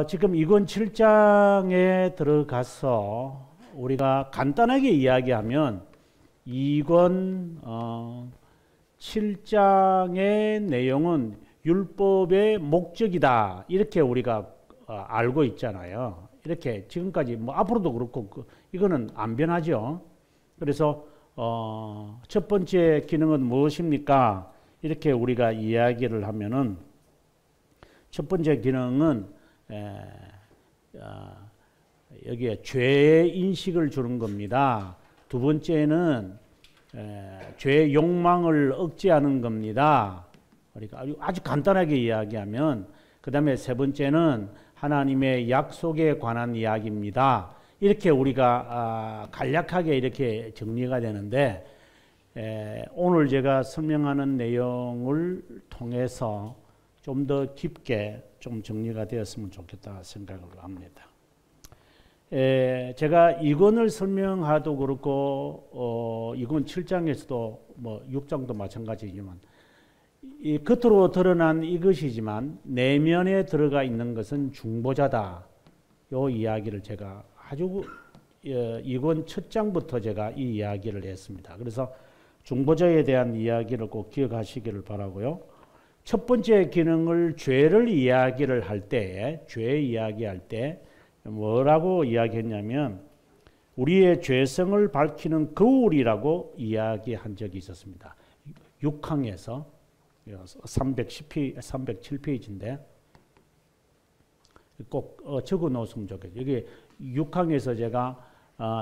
지금 이권 7장에 들어가서 우리가 간단하게 이야기하면 이권 7장의 내용은 율법의 목적이다 이렇게 우리가 알고 있잖아요. 이렇게 지금까지 뭐 앞으로도 그렇고 이거는 안 변하죠. 그래서 첫 번째 기능은 무엇입니까? 이렇게 우리가 이야기를 하면은 첫 번째 기능은 여기에 죄의 인식을 주는 겁니다. 두 번째는 죄의 욕망을 억제하는 겁니다. 그러니까 아주 간단하게 이야기하면 그 다음에 세 번째는 하나님의 약속에 관한 이야기입니다. 이렇게 우리가 간략하게 이렇게 정리가 되는데 오늘 제가 설명하는 내용을 통해서 좀 더 깊게 좀 정리가 되었으면 좋겠다 생각을 합니다. 제가 이권을 설명하도 그렇고 이권 7장에서도 뭐 6장도 마찬가지지만 이 겉으로 드러난 이것이지만 내면에 들어가 있는 것은 중보자다. 요 이야기를 제가 아주 이권 첫 장부터 제가 이 이야기를 했습니다. 그래서 중보자에 대한 이야기를 꼭 기억하시기를 바라고요. 첫 번째 기능을 죄를 이야기를 할 때, 죄 이야기할 때 뭐라고 이야기했냐면 우리의 죄성을 밝히는 거울이라고 이야기한 적이 있었습니다. 6항에서 307페이지인데 꼭 적어 놓으시면 좋겠어요. 여기 6항에서 제가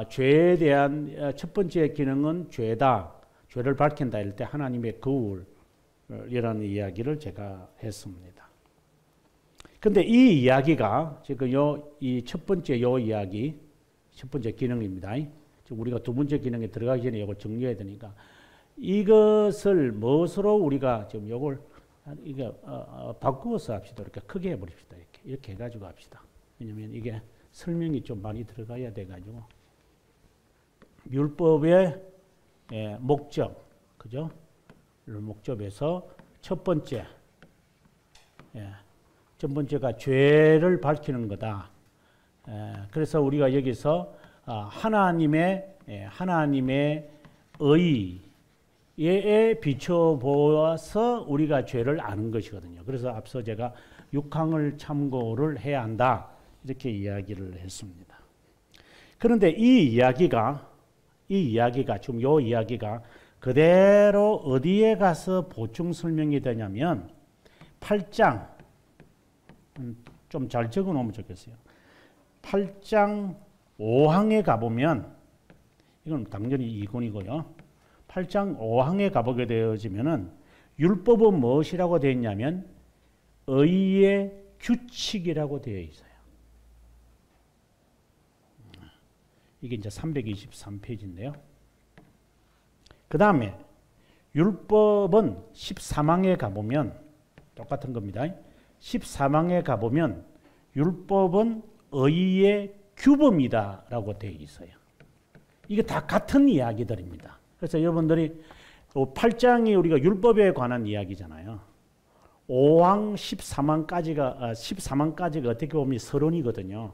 죄에 대한 첫 번째 기능은 죄다. 죄를 밝힌다 할 때 하나님의 거울이라는 이야기를 제가 했습니다. 근데 이 이야기가 지금 이 첫 번째 이야기, 첫 번째 기능입니다. 우리가 두 번째 기능에 들어가기 전에 이걸 정리해야 되니까 이것을 무엇으로 우리가 지금 이걸 이게 바꾸어서 합시다. 이렇게 크게 해버립시다. 이렇게 해가지고 합시다. 왜냐하면 이게 설명이 좀 많이 들어가야 돼가지고 율법의 목적, 그죠? 목적에서 첫 번째가 죄를 밝히는 거다. 그래서 우리가 여기서 하나님의 의에 비춰보아서 우리가 죄를 아는 것이거든요. 그래서 앞서 제가 6항을 참고를 해야 한다. 이렇게 이야기를 했습니다. 그런데 이 이야기가 지금 이 이야기가 그대로 어디에 가서 보충 설명이 되냐면 8장 좀 잘 적어 놓으면 좋겠어요. 8장 5항에 가보면 이건 당연히 2권이고요. 8장 5항에 가보게 되어지면은 율법은 무엇이라고 되어 있냐면 의의 규칙이라고 되어 있어요. 이게 이제 323페이지인데요. 그 다음에 율법은 13항에 가보면 똑같은 겁니다. 13항에 가보면 율법은 의의 규범이다라고 되어 있어요. 이게 다 같은 이야기들입니다. 그래서 여러분들이 8장이 우리가 율법에 관한 이야기잖아요. 5항, 13항까지가 어떻게 보면 서론이거든요.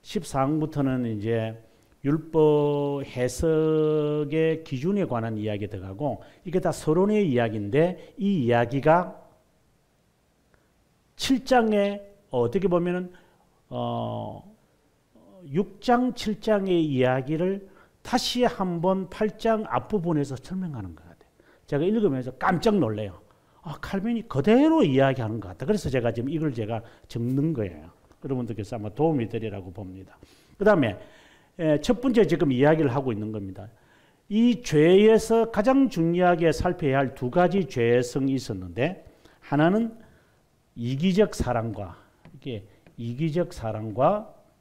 14항부터는 이제 율법 해석의 기준에 관한 이야기 들어가고 이게 다 서론의 이야기인데 이 이야기가 7장에 어떻게 보면은 6장, 7장의 이야기를 다시 한번 8장 앞부분에서 설명하는 것 같아요. 제가 읽으면서 깜짝 놀래요. 칼빈이 그대로 이야기하는 것 같다. 그래서 제가 지금 이걸 제가 적는 거예요. 여러분들께서 아마 도움이 되리라고 봅니다. 그 다음에 첫 번째 지금 이야기를 하고 있는 겁니다. 이 죄에서 가장 중요하게 살펴야 할 두 가지 죄성이 있었는데 하나는 이기적 사랑과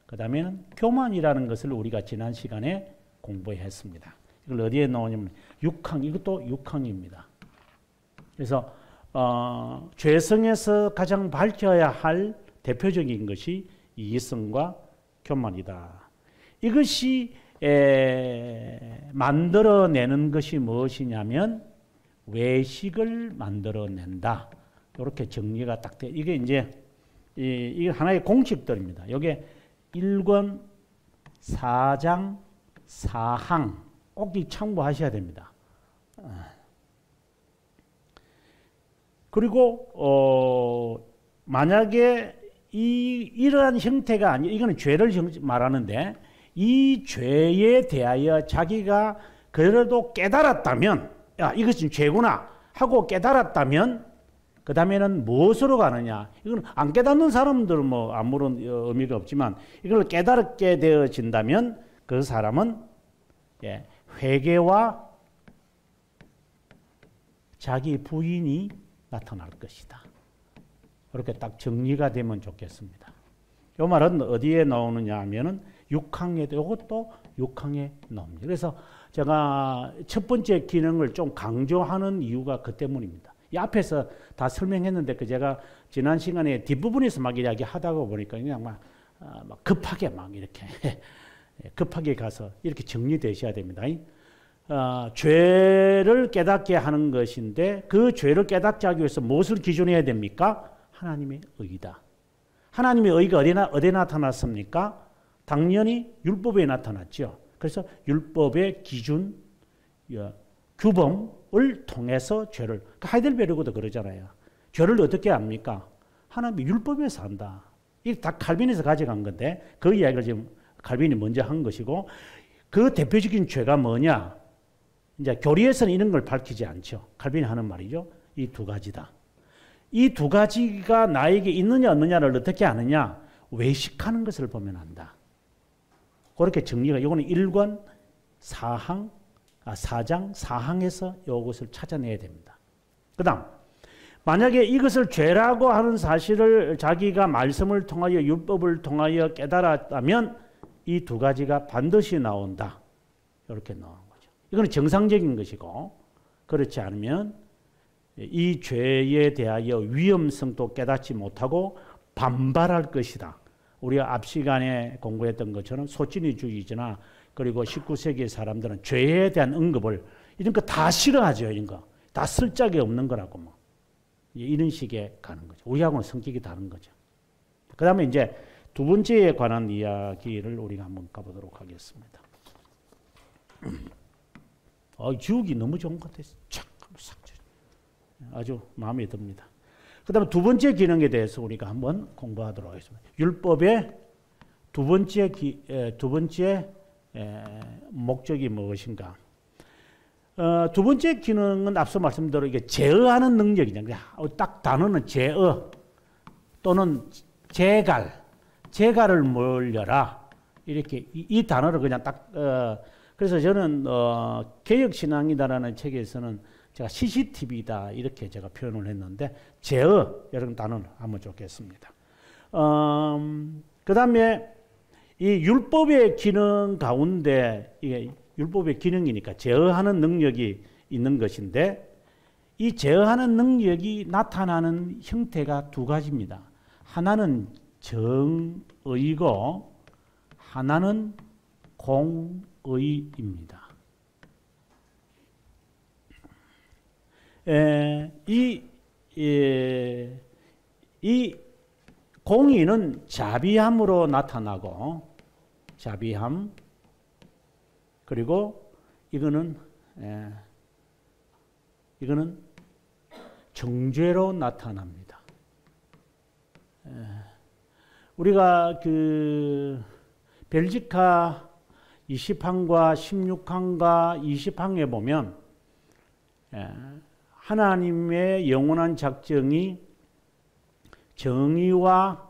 그 다음에는 교만이라는 것을 우리가 지난 시간에 공부했습니다. 이걸 어디에 나오냐면 6항, 이것도 6항입니다. 그래서 죄성에서 가장 밝혀야 할 대표적인 것이 이기성과 교만이다. 이것이 만들어내는 것이 무엇이냐면 외식을 만들어낸다. 이렇게 정리가 딱 돼. 이게 이제 이게 하나의 공식들입니다. 이게 1권 4장 4항 꼭 참고하셔야 됩니다. 그리고 만약에 이러한 형태가 아니 이거는 죄를 말하는데 이 죄에 대하여 자기가 그래도 깨달았다면 야 이것은 죄구나 하고 깨달았다면 그 다음에는 무엇으로 가느냐? 이건 안 깨닫는 사람들은 뭐 아무런 의미가 없지만 이걸 깨닫게 되어진다면 그 사람은 회개와 자기 부인이 나타날 것이다. 그렇게 딱 정리가 되면 좋겠습니다. 이 말은 어디에 나오느냐 하면은 6항에도 이것도 6항에 나옵니다. 그래서 제가 첫 번째 기능을 좀 강조하는 이유가 그 때문입니다. 이 앞에서 다 설명했는데 그 제가 지난 시간에 뒷부분에서 막 이야기하다가 보니까 그냥 막 급하게 막 이렇게 급하게 가서 이렇게 정리되셔야 됩니다. 죄를 깨닫게 하는 것인데 그 죄를 깨닫게 하기 위해서 무엇을 기준해야 됩니까? 하나님의 의다. 하나님의 의가 어디에 나타났습니까? 당연히 율법에 나타났죠. 그래서 율법의 기준, 규범을 통해서 죄를, 하이델베르그도 그러잖아요. 죄를 어떻게 압니까? 하나님의 율법에서 한다. 이게 다 칼빈에서 가져간 건데 그 이야기를 지금 칼빈이 먼저 한 것이고 그 대표적인 죄가 뭐냐? 이제 교리에서는 이런 걸 밝히지 않죠. 칼빈이 하는 말이죠. 이 두 가지다. 이 두 가지가 나에게 있느냐 없느냐를 어떻게 아느냐? 외식하는 것을 보면 안다. 그렇게 정리가, 이거는 1권 4장 4항에서 이것을 찾아내야 됩니다. 그 다음, 만약에 이것을 죄라고 하는 사실을 자기가 말씀을 통하여 율법을 통하여 깨달았다면 이 두 가지가 반드시 나온다. 이렇게 나오는 거죠. 이거는 정상적인 것이고 그렇지 않으면 이 죄에 대하여 위험성도 깨닫지 못하고 반발할 것이다. 우리가 앞 시간에 공부했던 것처럼 소진이주의자나 그리고 19세기 사람들은 죄에 대한 언급을 이런 거 다 싫어하죠. 이런 거. 다 쓸 짝이 없는 거라고 뭐. 이런 식의 가는 거죠. 우리하고는 성격이 다른 거죠. 그 다음에 이제 두 번째에 관한 이야기를 우리가 한번 가보도록 하겠습니다. 지우기 너무 좋은 것 같아요. 아주 마음에 듭니다. 그 다음에 두 번째 기능에 대해서 우리가 한번 공부하도록 하겠습니다. 율법의 두 번째 목적이 무엇인가? 두 번째 기능은 앞서 말씀대로 이게 제어하는 능력이잖아요. 딱 단어는 제어 또는 제갈을 멀려라. 이렇게 이 단어를 그냥 딱 그래서 저는 개혁신앙이다라는 책에서는 제가 CCTV다 이렇게 제가 표현을 했는데 제어 이런 단어를 하면 좋겠습니다. 그 다음에 이 율법의 기능 가운데 이게 율법의 기능이니까 제어하는 능력이 있는 것인데 이 제어하는 능력이 나타나는 형태가 두 가지입니다. 하나는 정의고 하나는 공의입니다. 이 공의는 자비함으로 나타나고 자비함 그리고 이거는 정죄로 나타납니다. 우리가 그 벨지카 20항과 16항과 20항에 보면 하나님의 영원한 작정이 정의와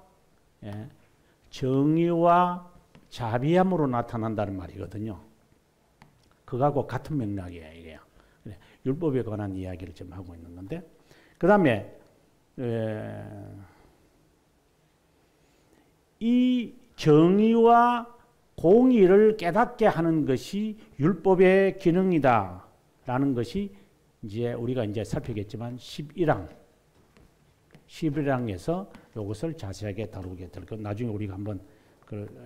자비함으로 나타난다는 말이거든요. 그거하고 같은 맥락이에요. 이게요. 율법에 관한 이야기를 좀 하고 있는 건데 그 다음에 이 정의와 공의를 깨닫게 하는 것이 율법의 기능이다라는 것이 이제 우리가 이제 살피겠지만 11항에서 이것을 자세하게 다루게 될 것. 나중에 우리가 한번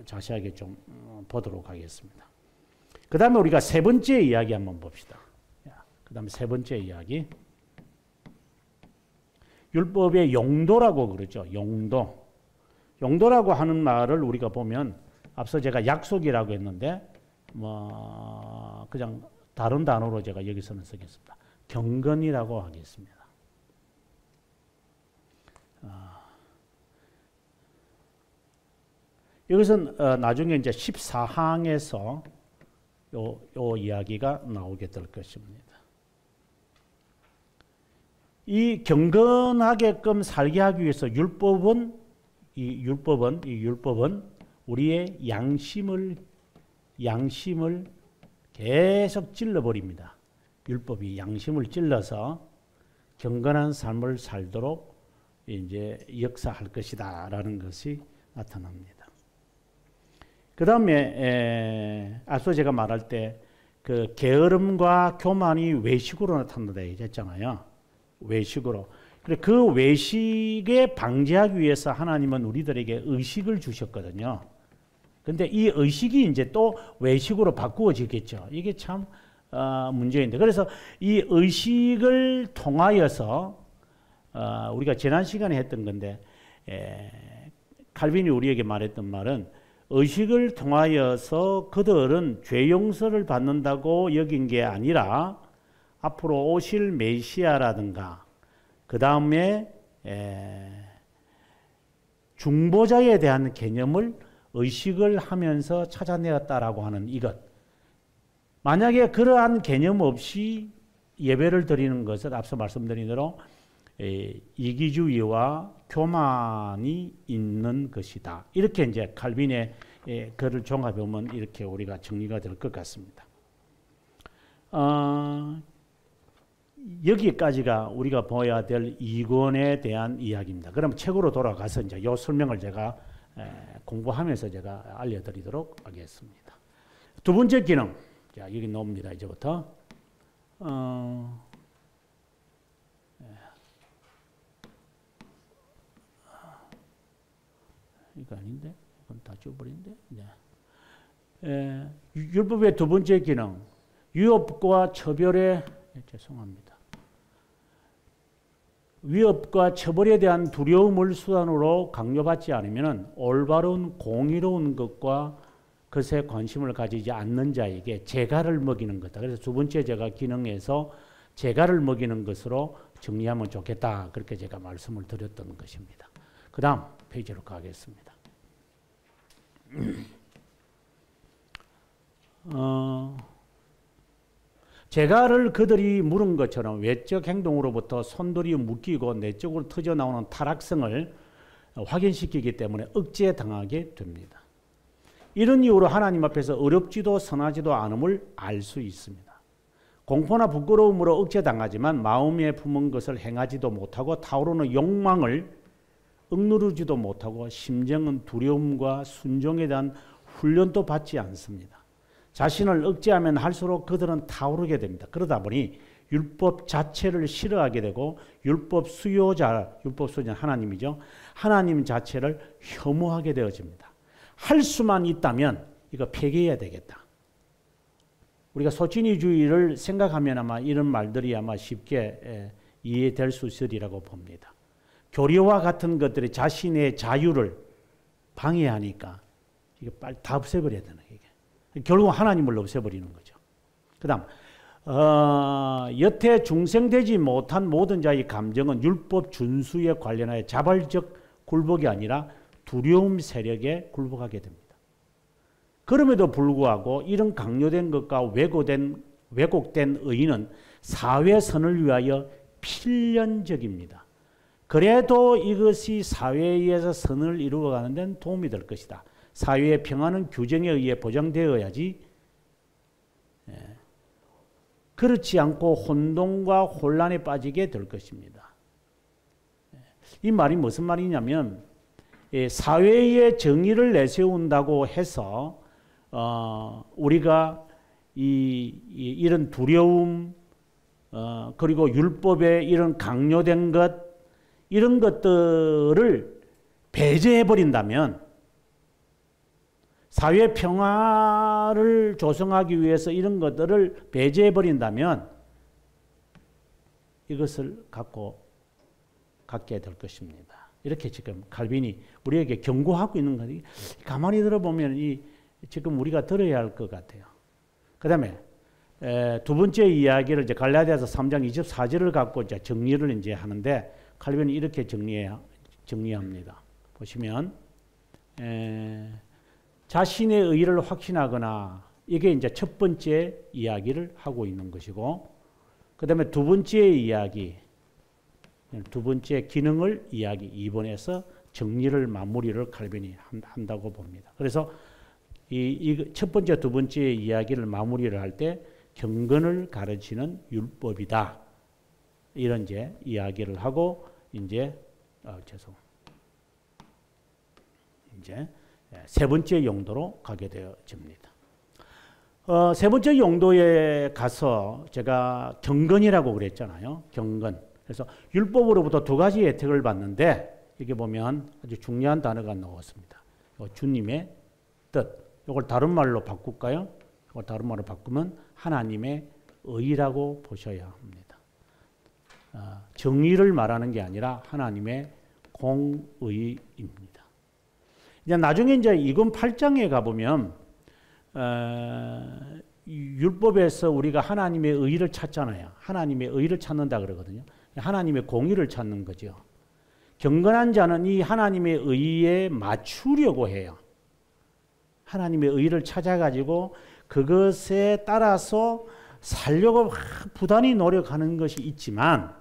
자세하게 좀 보도록 하겠습니다. 그 다음에 우리가 세 번째 이야기 한번 봅시다. 그 다음에 세 번째 이야기. 율법의 용도라고 그러죠. 용도. 용도라고 하는 말을 우리가 보면 앞서 제가 약속이라고 했는데 뭐 그냥 다른 단어로 제가 여기서는 쓰겠습니다. 경건이라고 하겠습니다. 이것은 나중에 이제 14항에서 요 이야기가 나오게 될 것입니다. 이 경건하게끔 살게 하기 위해서 율법은 우리의 양심을 계속 찔러버립니다. 율법이 양심을 찔러서 경건한 삶을 살도록 이제 역사할 것이다라는 것이 나타납니다. 그 다음에 앞서 제가 말할 때 그 게으름과 교만이 외식으로 나타난다 했잖아요. 외식으로. 그래 그 외식에 방지하기 위해서 하나님은 우리들에게 의식을 주셨거든요. 근데 이 의식이 이제 또 외식으로 바꾸어지겠죠. 이게 참 문제인데. 그래서 이 의식을 통하여서 우리가 지난 시간에 했던 건데 칼빈이 우리에게 말했던 말은 의식을 통하여서 그들은 죄 용서를 받는다고 여긴 게 아니라 앞으로 오실 메시아라든가 그 다음에 중보자에 대한 개념을 의식을 하면서 찾아내었다라고 하는 이것. 만약에 그러한 개념 없이 예배를 드리는 것은 앞서 말씀드린 대로 이기주의와 교만이 있는 것이다. 이렇게 이제 칼빈의 글을 종합해 보면 이렇게 우리가 정리가 될 것 같습니다. 여기까지가 우리가 봐야 될 이권에 대한 이야기입니다. 그럼 책으로 돌아가서 이제 이 설명을 제가 공부하면서 제가 알려드리도록 하겠습니다. 두 번째 기능. 자, 여기 나옵니다. 이제부터. 이거 아닌데? 이건 다 지워버린데? 네. 율법의 두 번째 기능. 위협과 처벌에, 죄송합니다. 위협과 처벌에 대한 두려움을 수단으로 강요받지 않으면 올바른 공의로운 것과 것에 관심을 가지지 않는 자에게 재갈을 먹이는 거다. 그래서 두 번째 제가 기능에서 재갈을 먹이는 것으로 정리하면 좋겠다. 그렇게 제가 말씀을 드렸던 것입니다. 그 다음 페이지로 가겠습니다. 재갈을 그들이 물은 것처럼 외적 행동으로부터 손들이 묶이고 내적으로 터져나오는 타락성을 확인시키기 때문에 억제당하게 됩니다. 이런 이유로 하나님 앞에서 어렵지도 선하지도 않음을 알 수 있습니다. 공포나 부끄러움으로 억제당하지만 마음에 품은 것을 행하지도 못하고 타오르는 욕망을 억누르지도 못하고 심정은 두려움과 순종에 대한 훈련도 받지 않습니다. 자신을 억제하면 할수록 그들은 타오르게 됩니다. 그러다 보니 율법 자체를 싫어하게 되고 율법 수요자는 하나님이죠. 하나님 자체를 혐오하게 되어집니다. 할 수만 있다면 이거 폐기해야 되겠다. 우리가 소진이주의를 생각하면 아마 이런 말들이 아마 쉽게 이해될 수 있으리라고 봅니다. 교리와 같은 것들이 자신의 자유를 방해하니까 이게 빨리 다 없애버려야 되는 거예요. 결국 하나님을 없애버리는 거죠. 그 다음 여태 중생되지 못한 모든 자의 감정은 율법 준수에 관련하여 자발적 굴복이 아니라 두려움 세력에 굴복하게 됩니다. 그럼에도 불구하고 이런 강요된 것과 왜곡된 의의는 사회선을 위하여 필연적입니다. 그래도 이것이 사회에서 선을 이루어가는 데는 도움이 될 것이다. 사회의 평화는 규정에 의해 보장되어야지 그렇지 않고 혼동과 혼란에 빠지게 될 것입니다. 이 말이 무슨 말이냐면 사회의 정의를 내세운다고 해서 우리가 이런 두려움 그리고 율법의 이런 강요된 것 이런 것들을 배제해버린다면 사회 평화를 조성하기 위해서 이런 것들을 배제해버린다면 이것을 갖게 될 것입니다. 이렇게 지금 칼빈이 우리에게 경고하고 있는 거지. 가만히 들어보면 지금 우리가 들어야 할 것 같아요. 그 다음에 두 번째 이야기를 이제 갈라디아서 3장 24절을 갖고 이제 정리를 이제 하는데 칼빈이 이렇게 정리합니다. 보시면 자신의 의를 확신하거나 이게 이제 첫 번째 이야기를 하고 있는 것이고, 그 다음에 두 번째 이야기, 두 번째 기능을 이야기 2번에서 정리를 마무리를 칼빈이 한다고 봅니다. 그래서 이 첫 번째, 두 번째 이야기를 마무리를 할 때 경건을 가르치는 율법이다. 이런 이제 이야기를 하고 이제 이제 세 번째 용도로 가게 되어집니다. 세 번째 용도에 가서 제가 경건이라고 그랬잖아요. 경건. 그래서 율법으로부터 두 가지 혜택을 받는데 여기 보면 아주 중요한 단어가 나왔습니다. 주님의 뜻. 이걸 다른 말로 바꿀까요? 이걸 다른 말로 바꾸면 하나님의 의라고 보셔야 합니다. 정의를 말하는 게 아니라 하나님의 공의입니다. 이제 나중에 이제 이건 8장에 가보면 율법에서 우리가 하나님의 의를 찾잖아요. 하나님의 의를 찾는다 그러거든요. 하나님의 공의를 찾는 거죠. 경건한 자는 이 하나님의 의에 맞추려고 해요. 하나님의 의를 찾아가지고 그것에 따라서 살려고 부단히 노력하는 것이 있지만,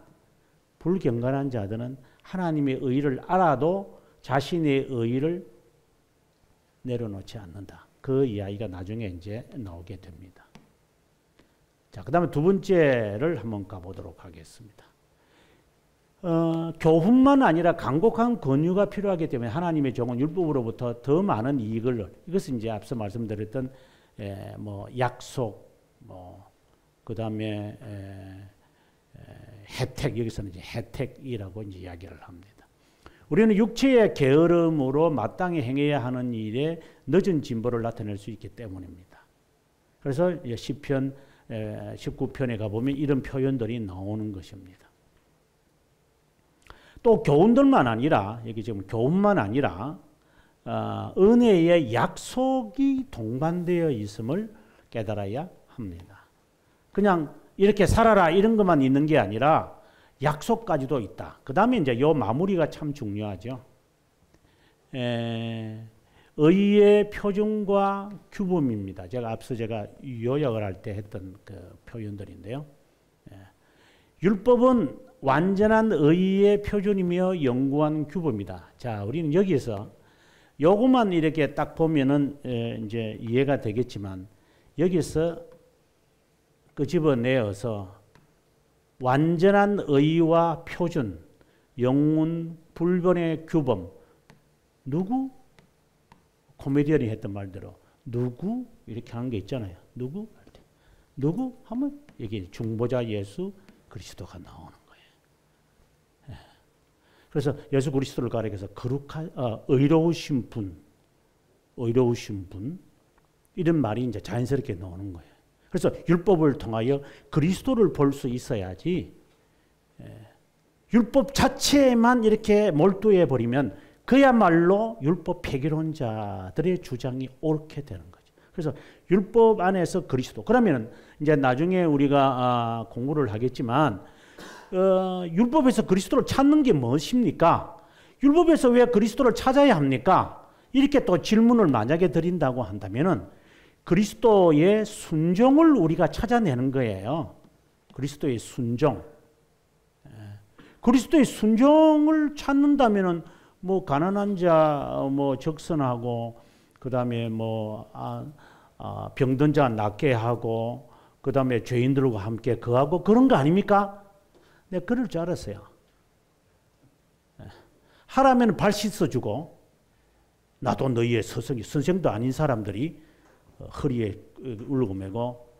불경건한 자들은 하나님의 의를 알아도 자신의 의를 내려놓지 않는다. 그 이야기가 나중에 이제 나오게 됩니다. 자, 그 다음에 두 번째를 한번 가보도록 하겠습니다. 교훈만 아니라 간곡한 권유가 필요하기 때문에 하나님의 종은 율법으로부터 더 많은 이익을, 이것은 이제 앞서 말씀드렸던 뭐 약속, 그 다음에 혜택, 여기서는 이제 혜택이라고 이제 이야기를 합니다. 우리는 육체의 게으름으로 마땅히 행해야 하는 일에 늦은 진보를 나타낼 수 있기 때문입니다. 그래서 시편 19편에 가보면 이런 표현들이 나오는 것입니다. 또 교훈들만 아니라, 여기 지금 교훈만 아니라 은혜의 약속이 동반되어 있음을 깨달아야 합니다. 그냥 이렇게 살아라 이런 것만 있는 게 아니라 약속까지도 있다. 그 다음에 이제 요 마무리가 참 중요하죠. 의의 표준과 규범입니다. 제가 요약을 할 때 했던 그 표현들인데요. 율법은 완전한 의의 표준이며 영구한 규범이다. 자, 우리는 여기에서 요것만 이렇게 딱 보면은 이제 이해가 되겠지만, 여기서 끄집어내어서 완전한 의와 표준, 영문 불변의 규범, 누구? 코미디언이 했던 말대로 누구? 이렇게 하는 게 있잖아요. 누구? 할 때. 누구? 하면 여기 중보자 예수 그리스도가 나오는 거예요. 그래서 예수 그리스도를 가리켜서 의로우신 분, 의로우신 분, 이런 말이 이제 자연스럽게 나오는 거예요. 그래서 율법을 통하여 그리스도를 볼 수 있어야지, 율법 자체에만 이렇게 몰두해 버리면 그야말로 율법 폐기론자들의 주장이 옳게 되는 거죠. 그래서 율법 안에서 그리스도. 그러면 이제 나중에 우리가 공부를 하겠지만, 율법에서 그리스도를 찾는 게 무엇입니까? 율법에서 왜 그리스도를 찾아야 합니까? 이렇게 또 질문을 만약에 드린다고 한다면은 그리스도의 순종을 우리가 찾아내는 거예요. 그리스도의 순종. 그리스도의 순종을 찾는다면은 뭐 가난한 자 뭐 적선하고, 그다음에 뭐 병든 자 낫게 하고, 그다음에 죄인들과 함께 거하고, 그런 거 아닙니까? 내가 그럴 줄 알았어요. 하라면 발 씻어주고, 나도 너희의 스승이, 선생도 아닌 사람들이 허리에 울고 매고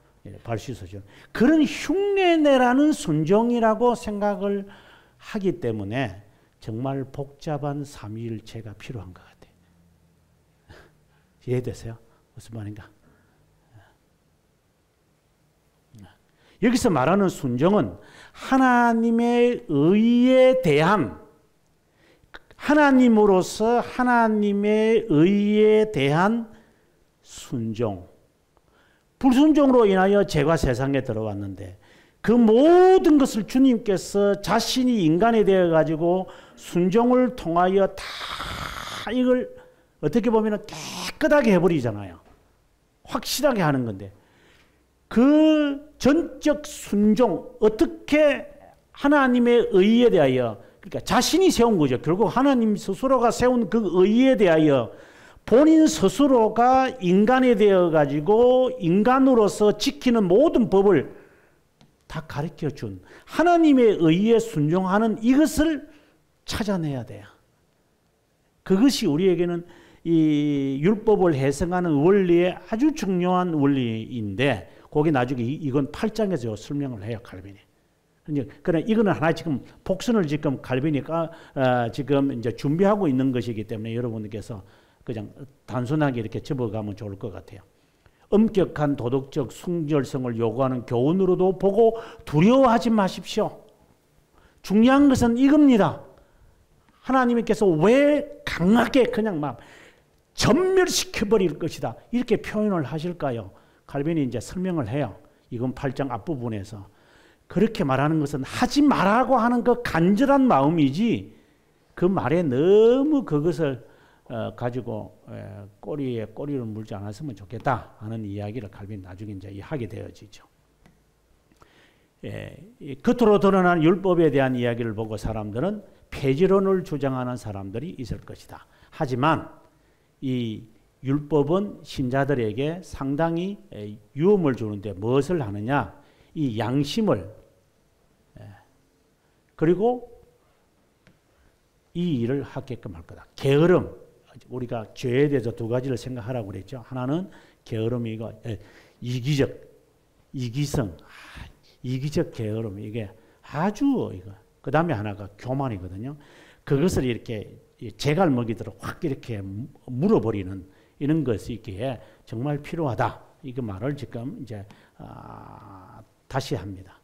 발 씻어주는 그런 흉내내라는 순종이라고 생각을 하기 때문에 정말 복잡한 삼위일체가 필요한 것 같아요. 이해되세요? 무슨 말인가? 여기서 말하는 순종은 하나님의 의에 대한, 하나님으로서 하나님의 의에 대한 순종. 불순종으로 인하여 죄가 세상에 들어왔는데 그 모든 것을 주님께서 자신이 인간이 되어 가지고 순종을 통하여 다 이걸 어떻게 보면 깨끗하게 해버리잖아요. 확실하게 하는 건데 그 전적 순종, 어떻게 하나님의 의에 대하여, 그러니까 자신이 세운 거죠. 결국 하나님 스스로가 세운 그 의에 대하여 본인 스스로가 인간이 되어 가지고 인간으로서 지키는 모든 법을 다 가르쳐 준 하나님의 의에 순종하는 이것을 찾아내야 돼요. 그것이 우리에게는 이 율법을 해석하는 원리의 아주 중요한 원리인데, 거기 나중에 이건 8장에서 설명을 해요, 칼빈이. 그러나 이거는 하나 지금 복선을 지금 칼빈이 지금 이제 준비하고 있는 것이기 때문에 여러분께서 그냥 단순하게 이렇게 접어가면 좋을 것 같아요. 엄격한 도덕적 순결성을 요구하는 교훈으로도 보고 두려워하지 마십시오. 중요한 것은 이겁니다. 하나님께서 왜 강하게 그냥 막 전멸시켜버릴 것이다, 이렇게 표현을 하실까요? 칼빈이 이제 설명을 해요. 이건 8장 앞부분에서. 그렇게 말하는 것은 하지 말라고 하는 그 간절한 마음이지, 그 말에 너무 그것을 가지고 꼬리에 꼬리를 물지 않았으면 좋겠다 하는 이야기를 칼빈 나중에 이제 하게 되어지죠. 겉으로 드러난 율법에 대한 이야기를 보고 사람들은 폐지론을 주장하는 사람들이 있을 것이다. 하지만 이 율법은 신자들에게 상당히 유험을 주는데 무엇을 하느냐? 이 양심을, 그리고 이 일을 하게끔 할 거다. 게으름, 우리가 죄에 대해서 두 가지를 생각하라고 그랬죠. 하나는 게으름이고 이기적, 이기성, 이기적 게으름, 이게 아주 이거. 그 다음에 하나가 교만이거든요. 그것을 이렇게 제갈먹이도록 확 이렇게 물어버리는 이런 것이 있기에 정말 필요하다. 이 말을 지금 이제 다시 합니다.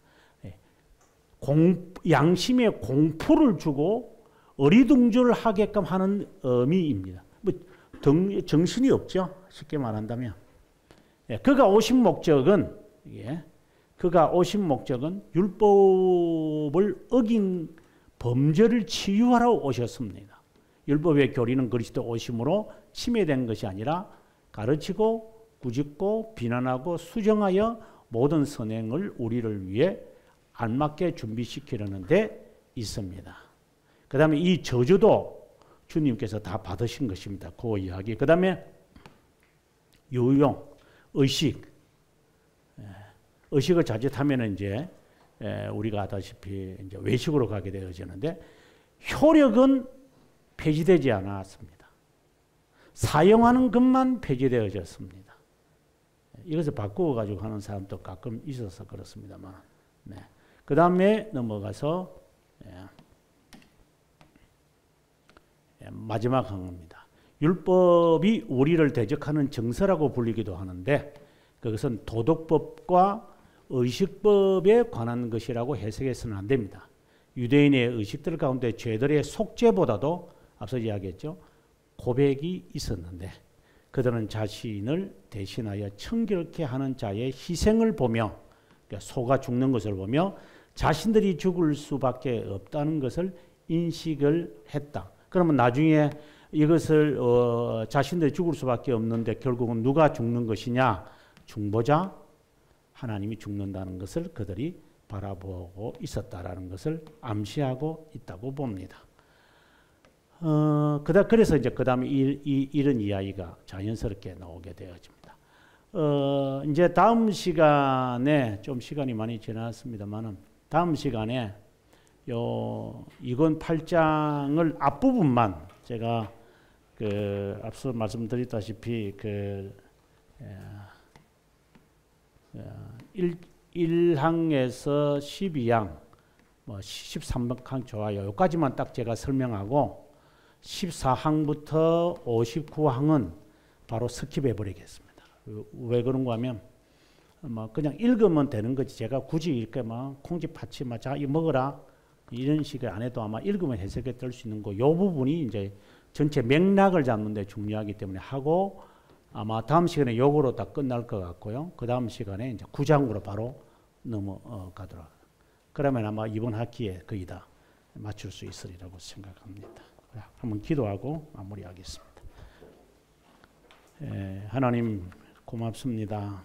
양심에 공포를 주고 어리둥절 하게끔 하는 의미입니다. 뭐 정신이 없죠. 쉽게 말한다면. 그가 오신 목적은 율법을 어긴 범죄를 치유하러 오셨습니다. 율법의 교리는 그리스도 오심으로 침해된 것이 아니라 가르치고 꾸짖고 비난하고 수정하여 모든 선행을 우리를 위해 알맞게 준비시키려는 데 있습니다. 그 다음에 이 저주도 주님께서 다 받으신 것입니다. 그 이야기. 그 다음에 유용, 의식. 의식을 자칫하면 이제 우리가 아다시피 이제 외식으로 가게 되어지는데, 효력은 폐지되지 않았습니다. 사용하는 것만 폐지되어졌습니다. 이것을 바꾸어 가지고 하는 사람도 가끔 있어서 그렇습니다만. 네. 그 다음에 넘어가서 마지막 항입니다. 율법이 우리를 대적하는 정서라고 불리기도 하는데, 그것은 도덕법과 의식법에 관한 것이라고 해석해서는 안 됩니다. 유대인의 의식들 가운데 죄들의 속죄보다도 앞서 이야기했죠. 고백이 있었는데 그들은 자신을 대신하여 청결케 하는 자의 희생을 보며, 그러니까 소가 죽는 것을 보며 자신들이 죽을 수밖에 없다는 것을 인식을 했다. 그러면 나중에 이것을 자신들이 죽을 수밖에 없는데 결국은 누가 죽는 것이냐? 중보자 하나님이 죽는다는 것을 그들이 바라보고 있었다라는 것을 암시하고 있다고 봅니다. 그래서 이제 그 다음에 이런 이야기가 자연스럽게 나오게 되어집니다. 이제 다음 시간에 좀 시간이 많이 지났습니다만은 다음 시간에 이건 8장을 앞부분만 제가 앞서 말씀드렸다시피 1항에서 12항, 13항 좋아요. 여기까지만 딱 제가 설명하고 14항부터 59항은 바로 스킵해 버리겠습니다. 왜 그런가 하면 그냥 읽으면 되는 거지. 제가 굳이 이렇게 콩쥐 파치 자 이거 먹어라. 이런 식의 안 해도 아마 읽으면 해석이 될 수 있는 거, 요 부분이 이제 전체 맥락을 잡는 데 중요하기 때문에 하고, 아마 다음 시간에 요거로 다 끝날 것 같고요. 그 다음 시간에 이제 9장으로 바로 넘어가도록. 그러면 아마 이번 학기에 거의 다 맞출 수 있으리라고 생각합니다. 한번 기도하고 마무리하겠습니다. 하나님 고맙습니다.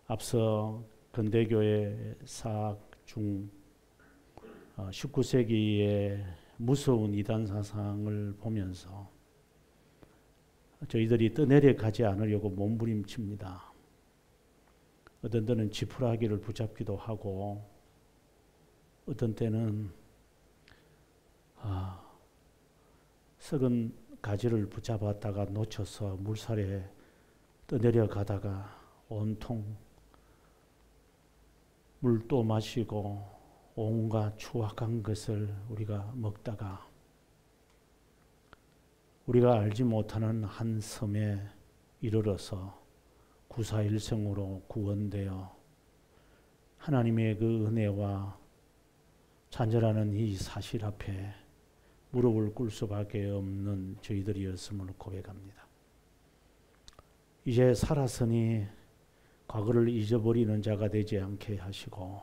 앞서 근대교회 사학 중 19세기의 무서운 이단 사상을 보면서 저희들이 떠내려가지 않으려고 몸부림칩니다. 어떤 때는 지푸라기를 붙잡기도 하고, 어떤 때는 썩은 가지를 붙잡았다가 놓쳐서 물살에 떠내려가다가 온통 물도 마시고 온갖 추악한 것을 우리가 먹다가 우리가 알지 못하는 한 섬에 이르러서 구사일생으로 구원되어 하나님의 그 은혜와 잔절하는 이 사실 앞에 무릎을 꿇을 수밖에 없는 저희들이었음을 고백합니다. 이제 살았으니 과거를 잊어버리는 자가 되지 않게 하시고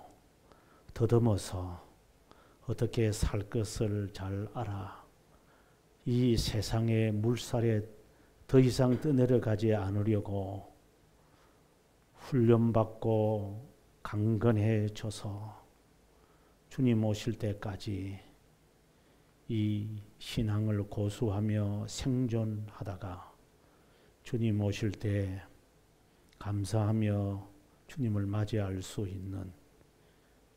더듬어서 어떻게 살 것을 잘 알아 이 세상의 물살에 더 이상 떠내려가지 않으려고 훈련받고 강건해져서 주님 오실 때까지 이 신앙을 고수하며 생존하다가 주님 오실 때 감사하며 주님을 맞이할 수 있는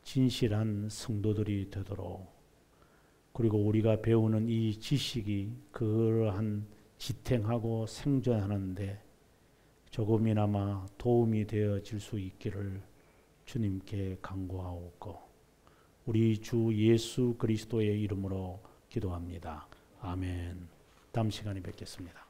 진실한 성도들이 되도록, 그리고 우리가 배우는 이 지식이 그러한 지탱하고 생존하는데 조금이나마 도움이 되어질 수 있기를 주님께 간구하옵고 우리 주 예수 그리스도의 이름으로 기도합니다. 아멘. 다음 시간에 뵙겠습니다.